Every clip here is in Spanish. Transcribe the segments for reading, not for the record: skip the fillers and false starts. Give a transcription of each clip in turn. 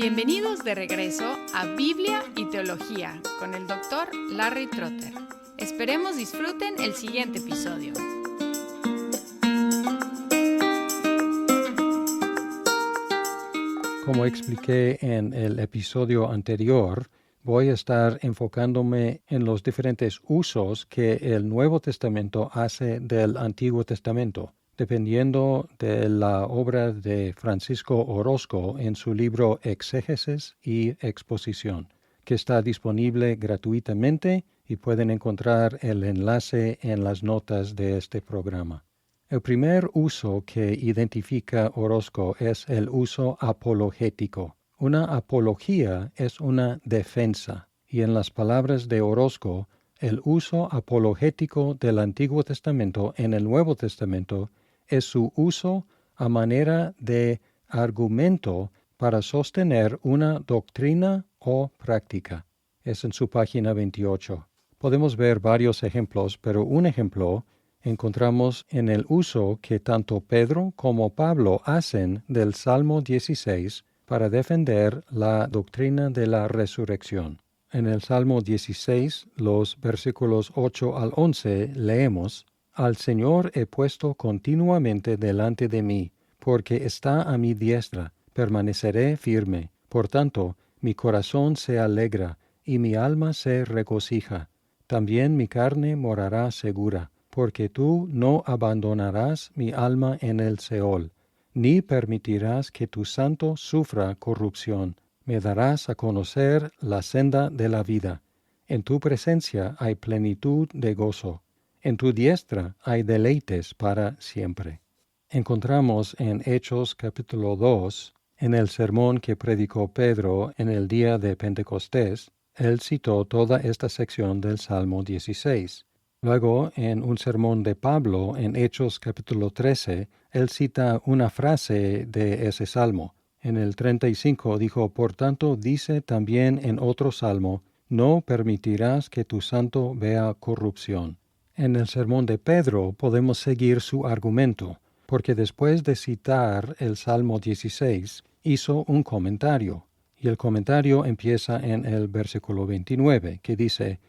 Bienvenidos de regreso a Biblia y Teología con el Dr. Larry Trotter. Esperemos disfruten el siguiente episodio. Como expliqué en el episodio anterior, voy a estar enfocándome en los diferentes usos que el Nuevo Testamento hace del Antiguo Testamento, dependiendo de la obra de Francisco Orozco en su libro Exégesis y Exposición, que está disponible gratuitamente y pueden encontrar el enlace en las notas de este programa. El primer uso que identifica Orozco es el uso apologético. Una apología es una defensa, y en las palabras de Orozco, el uso apologético del Antiguo Testamento en el Nuevo Testamento es su uso a manera de argumento para sostener una doctrina o práctica. Es en su página 28. Podemos ver varios ejemplos, pero un ejemplo encontramos en el uso que tanto Pedro como Pablo hacen del Salmo 16 para defender la doctrina de la resurrección. En el Salmo 16, los versículos 8 al 11, leemos: Al Señor he puesto continuamente delante de mí, porque está a mi diestra, permaneceré firme. Por tanto, mi corazón se alegra, y mi alma se regocija. También mi carne morará segura, porque tú no abandonarás mi alma en el Seol, ni permitirás que tu santo sufra corrupción. Me darás a conocer la senda de la vida. En tu presencia hay plenitud de gozo. En tu diestra hay deleites para siempre. Encontramos en Hechos capítulo 2, en el sermón que predicó Pedro en el día de Pentecostés, él citó toda esta sección del Salmo 16. Luego, en un sermón de Pablo, en Hechos capítulo 13, él cita una frase de ese salmo. En el 35 dijo: Por tanto, dice también en otro salmo: No permitirás que tu santo vea corrupción. En el sermón de Pedro podemos seguir su argumento, porque después de citar el Salmo 16, hizo un comentario. Y el comentario empieza en el versículo 29, que dice: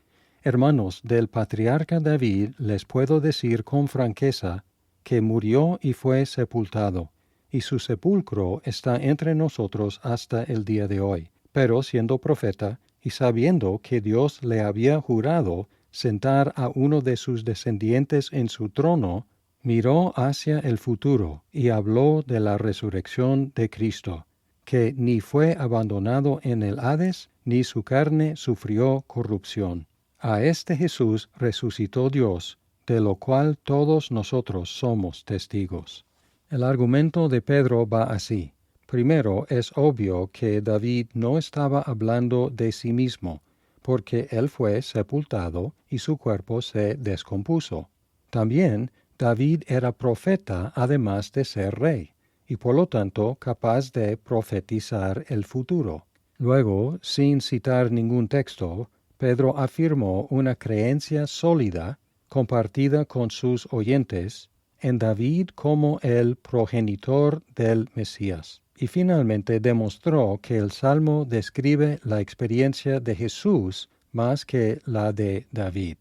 Hermanos, del patriarca David les puedo decir con franqueza que murió y fue sepultado, y su sepulcro está entre nosotros hasta el día de hoy. Pero siendo profeta, y sabiendo que Dios le había jurado sentar a uno de sus descendientes en su trono, miró hacia el futuro y habló de la resurrección de Cristo, que ni fue abandonado en el Hades, ni su carne sufrió corrupción. A este Jesús resucitó Dios, de lo cual todos nosotros somos testigos. El argumento de Pedro va así. Primero, es obvio que David no estaba hablando de sí mismo, porque él fue sepultado y su cuerpo se descompuso. También, David era profeta además de ser rey, y por lo tanto capaz de profetizar el futuro. Luego, sin citar ningún texto, Pedro afirmó una creencia sólida, compartida con sus oyentes, en David como el progenitor del Mesías. Y finalmente demostró que el Salmo describe la experiencia de Jesús más que la de David.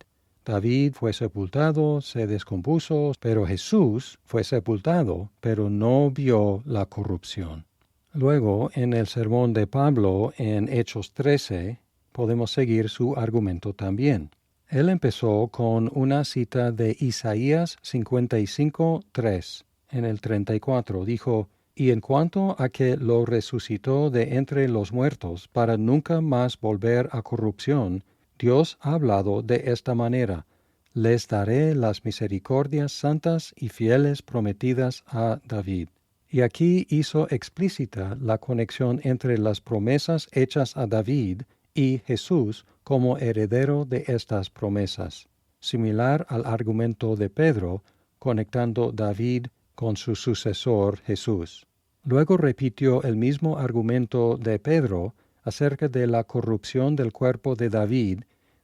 David fue sepultado, se descompuso, pero Jesús fue sepultado, pero no vio la corrupción. Luego, en el sermón de Pablo en Hechos 13, podemos seguir su argumento también. Él empezó con una cita de Isaías 55:3. En el 34 dijo: Y en cuanto a que lo resucitó de entre los muertos para nunca más volver a corrupción, Dios ha hablado de esta manera: Les daré las misericordias santas y fieles prometidas a David. Y aquí hizo explícita la conexión entre las promesas hechas a David y Jesús como heredero de estas promesas, similar al argumento de Pedro, conectando David con su sucesor Jesús. Luego repitió el mismo argumento de Pedro acerca de la corrupción del cuerpo de David,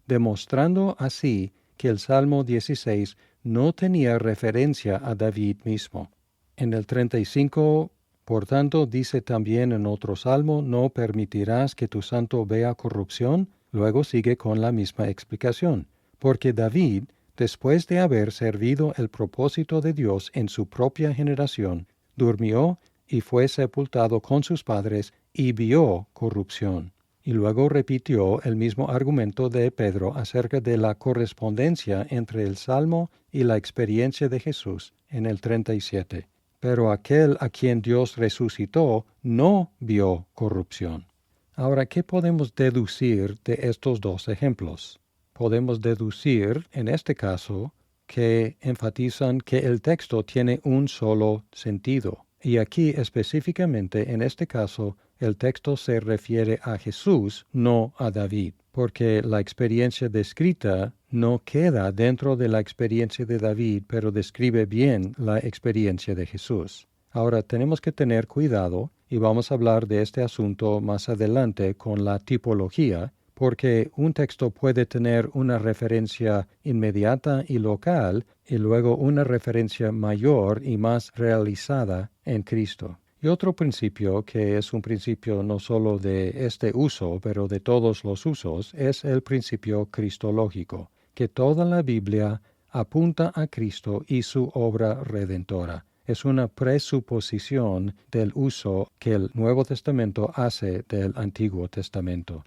demostrando así que el Salmo 16 no tenía referencia a David mismo. En el 35 Por tanto, dice también en otro salmo, no permitirás que tu santo vea corrupción. Luego sigue con la misma explicación. Porque David, después de haber servido el propósito de Dios en su propia generación, durmió y fue sepultado con sus padres y vio corrupción. Y luego repitió el mismo argumento de Pedro acerca de la correspondencia entre el Salmo y la experiencia de Jesús en el 37. Pero aquel a quien Dios resucitó no vio corrupción. Ahora, ¿qué podemos deducir de estos dos ejemplos? Podemos deducir, en este caso, que enfatizan que el texto tiene un solo sentido. Y aquí específicamente, en este caso, el texto se refiere a Jesús, no a David, porque la experiencia descrita no queda dentro de la experiencia de David, pero describe bien la experiencia de Jesús. Ahora tenemos que tener cuidado, y vamos a hablar de este asunto más adelante con la tipología, porque un texto puede tener una referencia inmediata y local y luego una referencia mayor y más realizada en Cristo. Y otro principio, que es un principio no solo de este uso, pero de todos los usos, es el principio cristológico, que toda la Biblia apunta a Cristo y su obra redentora. Es una presuposición del uso que el Nuevo Testamento hace del Antiguo Testamento.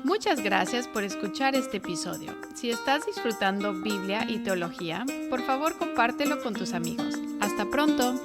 Muchas gracias por escuchar este episodio. Si estás disfrutando Biblia y teología, por favor compártelo con tus amigos. ¡Hasta pronto!